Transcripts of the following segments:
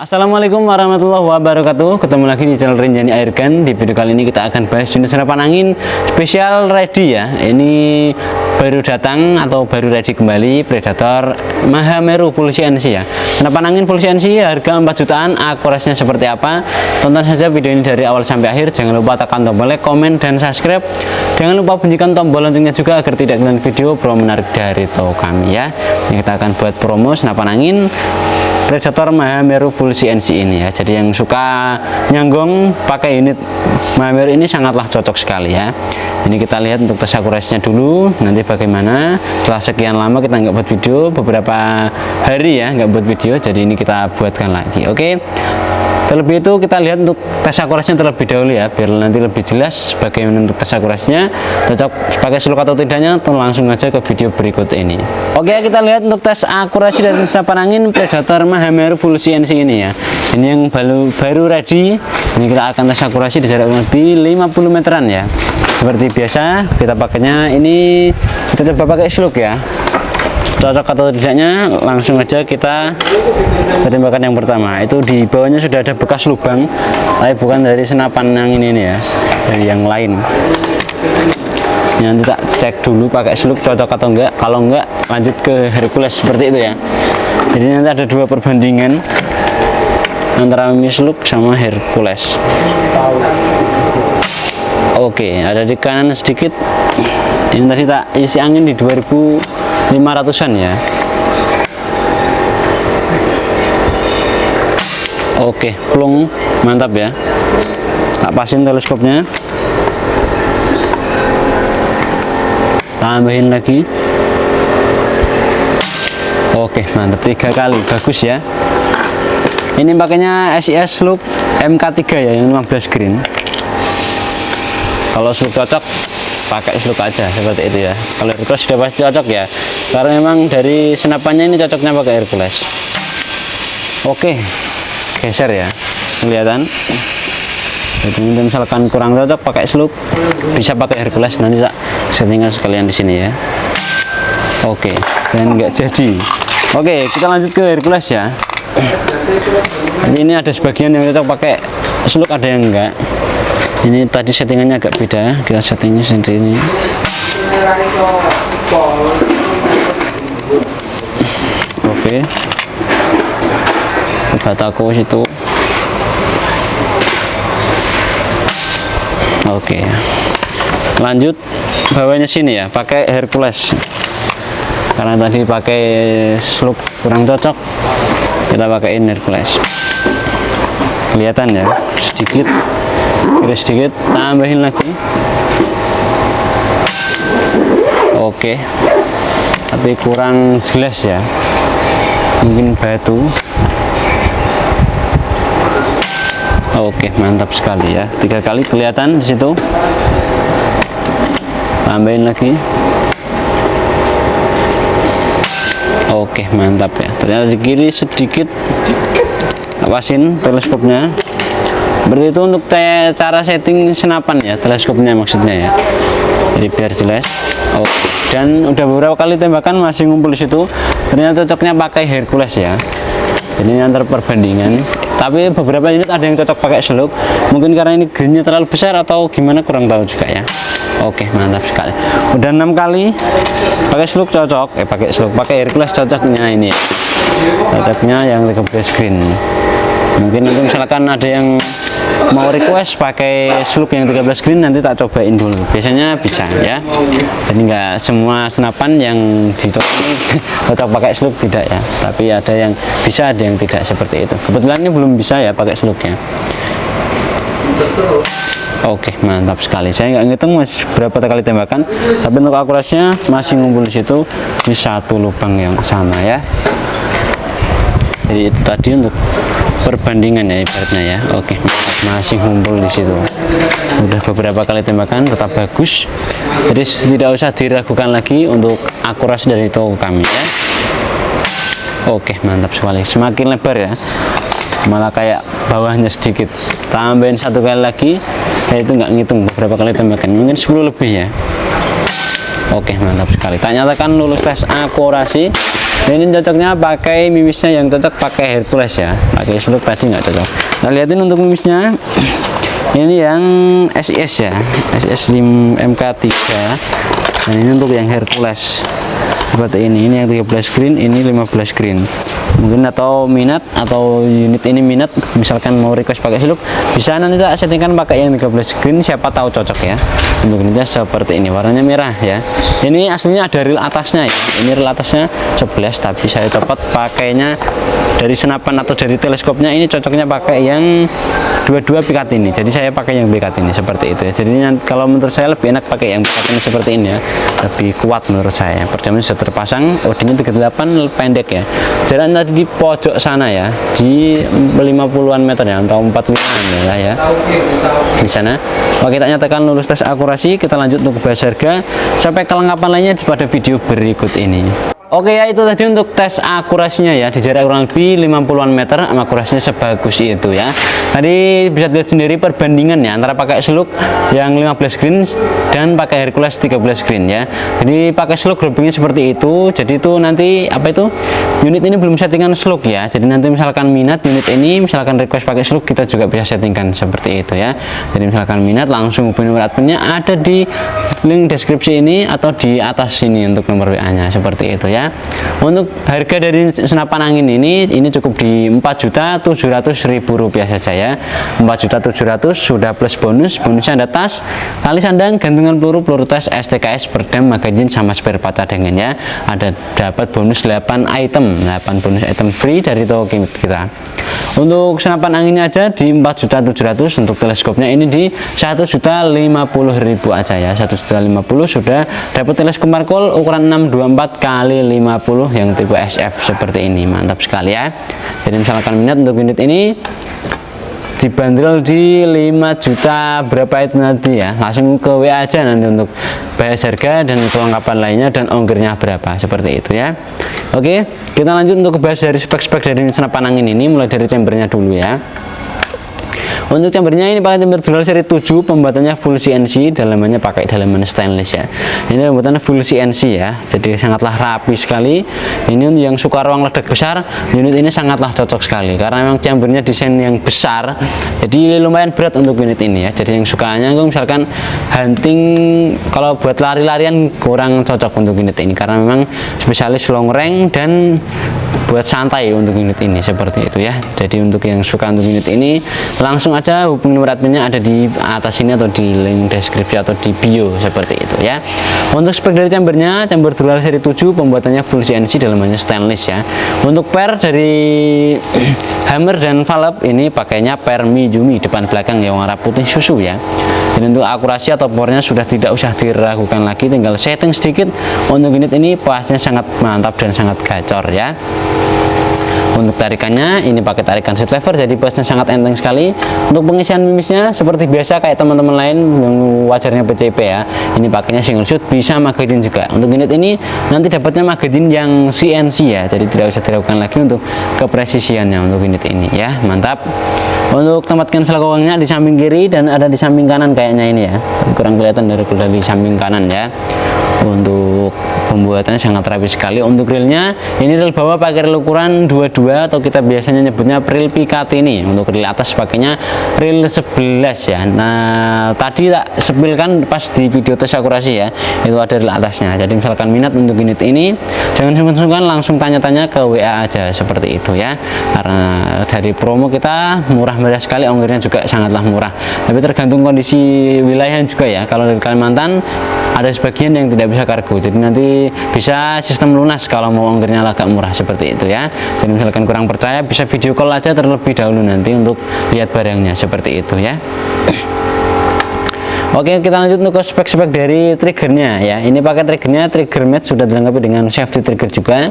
Assalamualaikum warahmatullahi wabarakatuh. Ketemu lagi di channel Rinjani Airgun. Di video kali ini kita akan bahas unit senapan angin spesial ready ya. Ini baru datang atau baru ready kembali, Predator Mahameru full CNC ya. Senapan angin full CNC harga 4 jutaan. Akurasinya seperti apa? Tonton saja video ini dari awal sampai akhir. Jangan lupa tekan tombol like, komen, dan subscribe. Jangan lupa bunyikan tombol loncengnya juga agar tidak ketinggalan video promo menarik dari toko kami ya. Ini kita akan buat promo senapan angin Predator Mahameru full CNC ini ya. Jadi yang suka nyanggong pakai unit Mahameru ini sangatlah cocok sekali ya. Ini kita lihat untuk tes akurasinya dulu, nanti bagaimana setelah sekian lama kita nggak buat video, beberapa hari ya nggak buat video, jadi ini kita buatkan lagi. Oke, terlebih itu kita lihat untuk tes akurasinya terlebih dahulu ya, biar nanti lebih jelas bagaimana untuk tes akurasinya cocok pakai slug atau tidaknya. Langsung aja ke video berikut ini. Oke, kita lihat untuk tes akurasi dari senapan angin Predator Mahameru full CNC ini ya. Ini yang baru ready. Ini kita akan tes akurasi di jarak lebih 50 meteran ya. Seperti biasa kita pakainya ini, kita coba pakai slug ya. Cocok atau tidaknya langsung aja kita tembakan yang pertama. Itu di bawahnya sudah ada bekas lubang, tapi bukan dari senapan angin ini ya, dari yang lain. Nanti tak cek dulu pakai slug cocok atau enggak. Kalau enggak lanjut ke Hercules seperti itu ya. Jadi nanti ada dua perbandingan antara slug sama Hercules. Oke, ada di kanan sedikit. Ini tadi tak isi angin di 2500-an ya. Oke, plung mantap ya. Tak pasin teleskopnya. Tambahin lagi. Oke, mantap, 3 kali, bagus ya. Ini pakainya SIS slug MK3 ya, yang 15 green. Kalau slug cocok pakai slug aja seperti itu ya. Kalau Hercules sudah pasti cocok ya, karena memang dari senapannya ini cocoknya pakai Hercules. Oke, geser ya, kelihatan. Jadi misalkan kurang cocok pakai slug, bisa pakai Hercules. Nanti tak settingkan sekalian di sini ya. Oke, dan nggak jadi. Oke, kita lanjut ke Hercules ya. Jadi ini ada sebagian yang cocok pakai slug, ada yang enggak. Ini tadi settingannya agak beda, kita settingnya sendiri. Oke, bataku situ. Oke, lanjut bawahnya sini ya, pakai Hercules. Karena tadi pakai slug kurang cocok, kita pakaiin Hercules. Kelihatan ya, sedikit, sedikit, tambahin lagi. Oke, tapi kurang jelas ya, mungkin batu. Oke, mantap sekali ya, 3 kali kelihatan di situ. Tambahin lagi. Oke, mantap ya. Ternyata di kiri sedikit, awasin teleskopnya. Berarti itu untuk cara setting senapan ya, teleskopnya maksudnya ya. Jadi biar jelas. Oke. Dan udah beberapa kali tembakan masih ngumpul di situ. Ternyata cocoknya pakai Hercules ya. Jadi ini antar perbandingan. Tapi beberapa unit ada yang cocok pakai slug. Mungkin karena ini greennya terlalu besar atau gimana, kurang tahu juga ya. Oke, mantap sekali. Udah 6 kali pakai slug cocok. Pakai Hercules cocoknya ini ya. Cocoknya yang 13 green. Mungkin nanti misalkan ada yang mau request pakai slug yang 13 green, nanti tak cobain dulu. Biasanya bisa ya. Jadi nggak semua senapan yang di toko ini cocok pakai slug, tidak ya. Tapi ada yang bisa, ada yang tidak seperti itu. Kebetulan ini belum bisa ya pakai slugnya. Oke, mantap sekali. Saya nggak ngitung masih berapa kali tembakan, tapi untuk akurasinya masih ngumpul di situ di satu lubang yang sama ya. Jadi itu tadi untuk perbandingan ya ibaratnya ya. Oke, masih ngumpul di situ. Udah beberapa kali tembakan, tetap bagus. Jadi tidak usah diragukan lagi untuk akurasi dari toko kami ya. Oke, mantap sekali. Semakin lebar ya, malah kayak bawahnya sedikit. Tambahin 1 kali lagi. Saya itu nggak ngitung beberapa kali tembakan, mungkin 10 lebih ya. Oke, mantap sekali. Tak nyatakan lulus tes akurasi Nah, ini cocoknya pakai mimisnya yang cocok pakai Hercules ya, pakai Slug tadi nggak cocok. Nah, lihatin untuk mimisnya. Ini yang SIS ya, SIS MK3. Dan ini untuk yang Hercules seperti ini yang 13 green, ini 15 green. Mungkin atau minat atau unit ini minat, misalkan mau request pakai Slug, bisa nanti kita settingkan pakai yang 13 green, siapa tahu cocok ya. Untuk unitnya seperti ini, warnanya merah ya. Ini aslinya ada reel atasnya ya, ini reel atasnya 11, tapi saya copot pakainya dari senapan atau dari teleskopnya. Ini cocoknya pakai yang dua-dua pikat ini, jadi saya pakai yang pikat ini seperti itu ya. Jadi kalau menurut saya lebih enak pakai yang pikat ini seperti ini ya, lebih kuat menurut saya. Perdamnya sudah terpasang, OD-nya 38, pendek ya. Jarak tadi di pojok sana ya, di 50-an meter ya, atau 40-an ya, di sana. Oke, kita nyatakan lulus tes akurasi. Kita lanjut untuk bahas harga sampai kelengkapan lainnya pada video berikut ini. Oke ya, itu tadi untuk tes akurasinya ya, di jarak kurang lebih 50-an meter, akurasinya sebagus itu ya. Tadi bisa dilihat sendiri perbandingannya antara pakai Slug yang 15 green dan pakai Hercules 13 green ya. Jadi pakai Slug groupingnya seperti itu. Jadi itu nanti apa itu, unit ini belum settingan Slug ya. Jadi nanti misalkan minat unit ini, misalkan request pakai Slug, kita juga bisa settingkan seperti itu ya. Jadi misalkan minat, langsung hubungi nomor adminnya ada di link deskripsi ini atau di atas sini untuk nomor WA nya seperti itu ya. Untuk harga dari senapan angin ini cukup di Rp4.700.000 saja ya. 4.700.000 sudah plus bonusnya ada tas, tali sandang, gantungan peluru tes, STKS, perdam, magazin sama spare part cadangan ya. Ada dapat bonus 8 bonus item free dari toko kita. Untuk senapan anginnya aja di 4.700.000, untuk teleskopnya ini di 1.050.000 aja ya. 1.050.000 sudah dapat teleskop Markol ukuran 624 kali 50 yang tipe SF seperti ini, mantap sekali ya. Jadi misalkan minat untuk unit ini dibanderol di 5 juta berapa itu nanti ya, langsung ke WA aja nanti untuk bahas harga dan kelengkapan lainnya dan ongkirnya berapa seperti itu ya. Oke, kita lanjut untuk bahas dari spek-spek dari senapan angin ini, mulai dari chambernya dulu ya. Untuk chambernya ini pakai chamber dual seri 7, pembuatannya full CNC, dalamannya pakai dalaman stainless ya. Ini pembuatannya full CNC ya, jadi sangatlah rapi sekali. Ini untuk yang suka ruang ledak besar, unit ini sangatlah cocok sekali karena memang chambernya desain yang besar, jadi lumayan berat untuk unit ini ya. Jadi yang sukanya misalkan hunting, kalau buat lari-larian kurang cocok untuk unit ini karena memang spesialis long range dan buat santai untuk unit ini seperti itu ya. Jadi untuk yang suka untuk unit ini, langsung aja hubungi nomor adminnya ada di atas sini atau di link deskripsi atau di bio seperti itu ya. Untuk spek dari chambernya, chamber dual seri 7, pembuatannya full CNC, dalamannya stainless ya. Untuk per dari hammer dan valve ini pakainya per Miyumi, depan belakang yang warna putih susu ya. Dan untuk akurasi atau powernya sudah tidak usah diragukan lagi, tinggal setting sedikit. Untuk unit ini pastinya sangat mantap dan sangat gacor ya. Untuk tarikannya ini pakai tarikan seat lever, jadi pasnya sangat enteng sekali. Untuk pengisian mimisnya seperti biasa kayak teman-teman lain yang wajarnya PCP ya, ini pakainya single shoot, bisa magazine juga. Untuk unit ini nanti dapatnya magazine yang CNC ya, jadi tidak usah diragukan lagi untuk kepresisiannya untuk unit ini ya, mantap. Untuk tempatkan selakokangnya di samping kiri dan ada di samping kanan kayaknya ini ya, kurang kelihatan dari samping kanan ya. Untuk pembuatannya sangat rapi sekali. Untuk reelnya ini reel bawah pakai reel ukuran 22 atau kita biasanya nyebutnya reel pikat ini. Untuk reel atas pakainya reel 11 ya. Nah tadi tak sepilkan pas di video tes akurasi ya, itu ada reel atasnya. Jadi misalkan minat untuk unit ini, jangan sungkan-sungkan, langsung tanya-tanya ke WA aja seperti itu ya, karena dari promo kita murah-meriah sekali, ongkirnya juga sangatlah murah. Tapi tergantung kondisi wilayah juga ya. Kalau dari Kalimantan ada sebagian yang tidak bisa kargo, jadi nanti bisa sistem lunas kalau mau ongkirnya agak murah seperti itu ya. Jadi misalkan kurang percaya, bisa video call aja terlebih dahulu nanti untuk lihat barangnya seperti itu ya. Oke, kita lanjut untuk spek-spek dari triggernya ya. Ini pakai triggernya trigger mat, sudah dilengkapi dengan safety trigger juga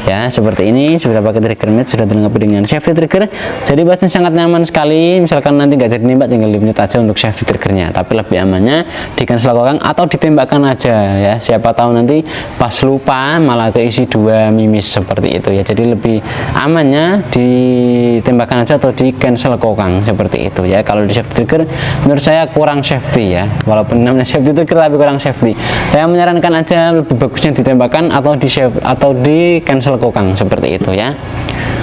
ya, seperti ini. Sudah pakai trigger mat, sudah dilengkapi dengan safety trigger, jadi pastinya sangat nyaman sekali. Misalkan nanti nggak jadi nembak, tinggal dipencet aja untuk safety triggernya. Tapi lebih amannya di cancel kokang atau ditembakkan aja ya, siapa tahu nanti pas lupa malah keisi 2 mimis seperti itu ya. Jadi lebih amannya ditembakkan aja atau di cancel kokang seperti itu ya. Kalau di safety trigger menurut saya kurang safety ya, ya, walaupun namanya safety itu tapi kurang safety. Saya menyarankan aja lebih bagusnya ditembakkan atau di cancel kokang seperti itu ya.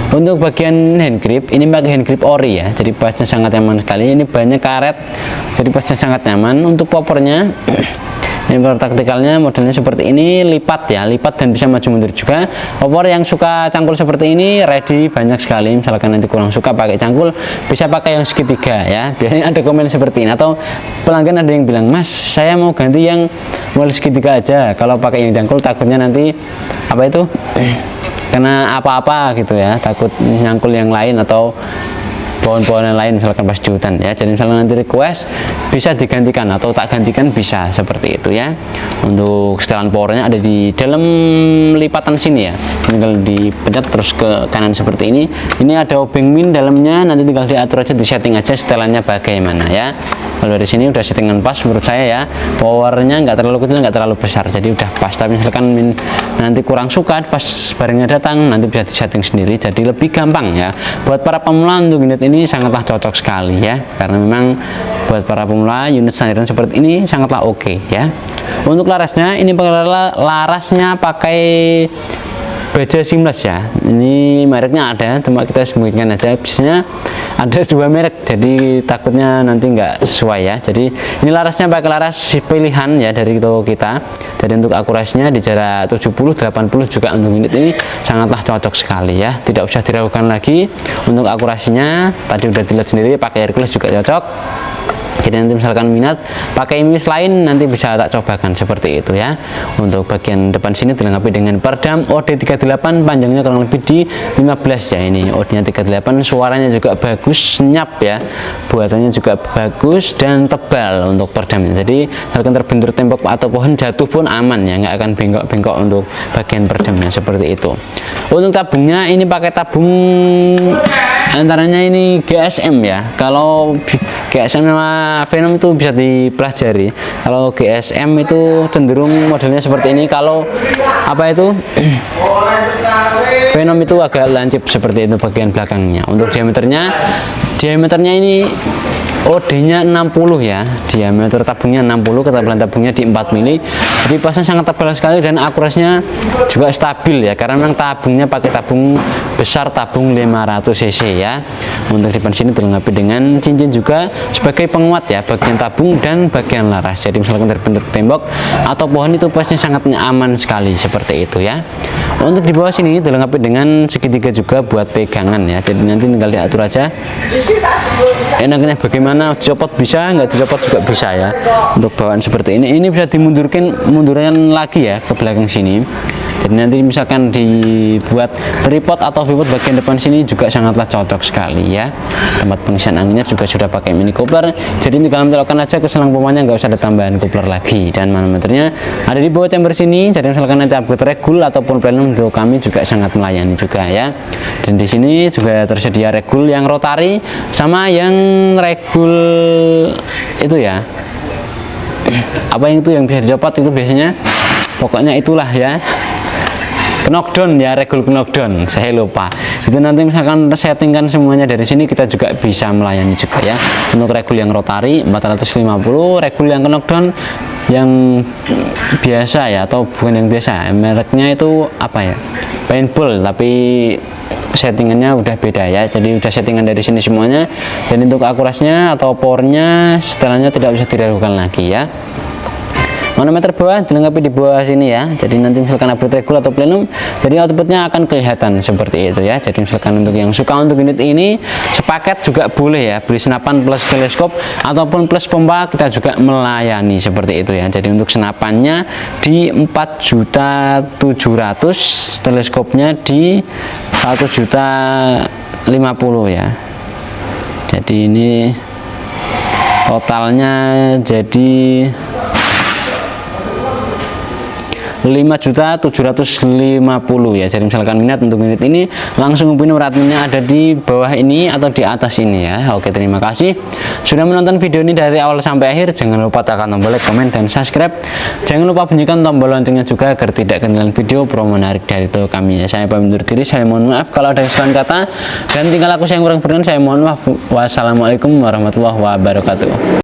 Untuk bagian hand grip ini pakai hand grip ori ya, jadi pasnya sangat nyaman sekali. Ini banyak karet, jadi pasnya sangat nyaman. Untuk poppernya ini taktikalnya modelnya seperti ini, lipat ya, lipat dan bisa maju mundur juga. Popper yang suka cangkul seperti ini ready banyak sekali. Misalkan nanti kurang suka pakai cangkul, bisa pakai yang segitiga ya. Biasanya ada komen seperti ini, atau pelanggan ada yang bilang, Mas saya mau ganti yang model segitiga aja, kalau pakai yang cangkul takutnya nanti apa itu kena apa-apa gitu ya, takut nyangkul yang lain atau pohon-pohon yang lain misalkan pas di hutan ya. Jadi misalkan nanti request bisa digantikan atau tak gantikan bisa seperti itu ya. Untuk setelan powernya ada di dalam lipatan sini ya, tinggal dipencet terus ke kanan seperti ini. Ini ada obeng min dalamnya, nanti tinggal diatur aja, di setting aja setelannya bagaimana ya. Kalau dari sini udah settingan pas menurut saya ya, powernya nggak terlalu kecil nggak terlalu besar, jadi udah pas. Tapi misalkan min nanti kurang suka pas barangnya datang, nanti bisa disetting sendiri, jadi lebih gampang ya. Buat para pemula untuk unit ini sangatlah cocok sekali ya, karena memang buat para pemula unit standar seperti ini sangatlah oke ya. Untuk larasnya ini larasnya pakai baja seamless ya. Ini mereknya ada, cuma kita sembunyikan aja. Biasanya ada dua merek, jadi takutnya nanti nggak sesuai ya. Jadi ini larasnya pakai laras pilihan ya dari toko kita. Jadi untuk akurasinya di jarak 70-80 juga untuk unit ini sangatlah cocok sekali ya. Tidak usah diragukan lagi untuk akurasinya. Tadi udah dilihat sendiri, pakai Hercules juga cocok. Jadi nanti misalkan minat pakai mimis lain nanti bisa tak cobakan seperti itu ya. Untuk bagian depan sini dilengkapi dengan peredam OD38, panjangnya kurang lebih di 15 ya. Ini OD nya 38, suaranya juga bagus, senyap ya, buatannya juga bagus dan tebal untuk peredamnya. Jadi misalkan terbentur tembok atau pohon jatuh pun aman ya, nggak akan bengkok-bengkok untuk bagian peredamnya seperti itu. Untuk tabungnya ini pakai tabung antaranya ini GSM ya. Kalau GSM sama Venom itu bisa dipelajari. Kalau GSM itu cenderung modelnya seperti ini. Kalau apa itu Venom itu agak lancip seperti itu bagian belakangnya. Untuk diameternya ini OD-nya 60 ya, diameter tabungnya 60, ketebalan tabungnya di 4 mili. Jadi pasnya sangat tebal sekali dan akurasinya juga stabil ya, karena memang tabungnya pakai tabung besar, tabung 500 cc ya. Untuk depan sini dilengkapi dengan cincin juga sebagai penguat ya, bagian tabung dan bagian laras. Jadi misalkan terbentur tembok atau pohon itu pasnya sangat aman sekali seperti itu ya. Untuk di bawah sini dilengkapi dengan segitiga juga buat pegangan ya, jadi nanti tinggal diatur aja enaknya bagaimana, dicopot bisa, nggak dicopot juga bisa ya. Untuk bawaan seperti ini bisa mundurkan lagi ya ke belakang sini. Jadi nanti misalkan dibuat tripod atau pivot bagian depan sini juga sangatlah cocok sekali ya. Tempat pengisian anginnya juga sudah pakai mini coupler, jadi tinggal mencolokkan aja ke selang pompanya, nggak usah ada tambahan coupler lagi. Dan manometernya ada di bawah chamber sini, jadi misalkan nanti upgrade regul ataupun plenum untuk kami juga sangat melayani juga ya. Dan di sini juga tersedia regul yang rotari sama yang regul itu ya, apa yang itu yang bisa dicopot itu biasanya, pokoknya itulah ya, knockdown ya, regul knockdown, saya lupa. Itu nanti misalkan settingkan semuanya dari sini, kita juga bisa melayani juga ya. Untuk regul yang rotari 450, regul yang knockdown yang biasa ya, atau bukan yang biasa, mereknya itu apa ya, paintball, tapi settingannya udah beda ya. Jadi udah settingan dari sini semuanya. Dan untuk akurasinya atau powernya setelahnya tidak bisa diragukan lagi ya. Manometer bawah dilengkapi di bawah sini ya. Jadi nanti misalkan upgrade regul atau plenum, jadi outputnya akan kelihatan seperti itu ya. Jadi misalkan untuk yang suka untuk unit ini sepaket juga boleh ya, beli senapan plus teleskop ataupun plus pompa, kita juga melayani seperti itu ya. Jadi untuk senapannya di 4.700.000, teleskopnya di 1.050.000 ya. Jadi ini totalnya jadi 5.750.000 ya. Jadi misalkan minat untuk unit ini langsung hubungi nomor adminnya ada di bawah ini atau di atas ini ya. Oke, terima kasih sudah menonton video ini dari awal sampai akhir. Jangan lupa tekan tombol like, komen, dan subscribe. Jangan lupa bunyikan tombol loncengnya juga agar tidak ketinggalan video promo menarik dari toko kami ya. Saya pamit undur diri, saya mohon maaf kalau ada kesalahan kata dan tinggal aku yang kurang berkenan, saya mohon maaf. Wassalamualaikum warahmatullahi wabarakatuh.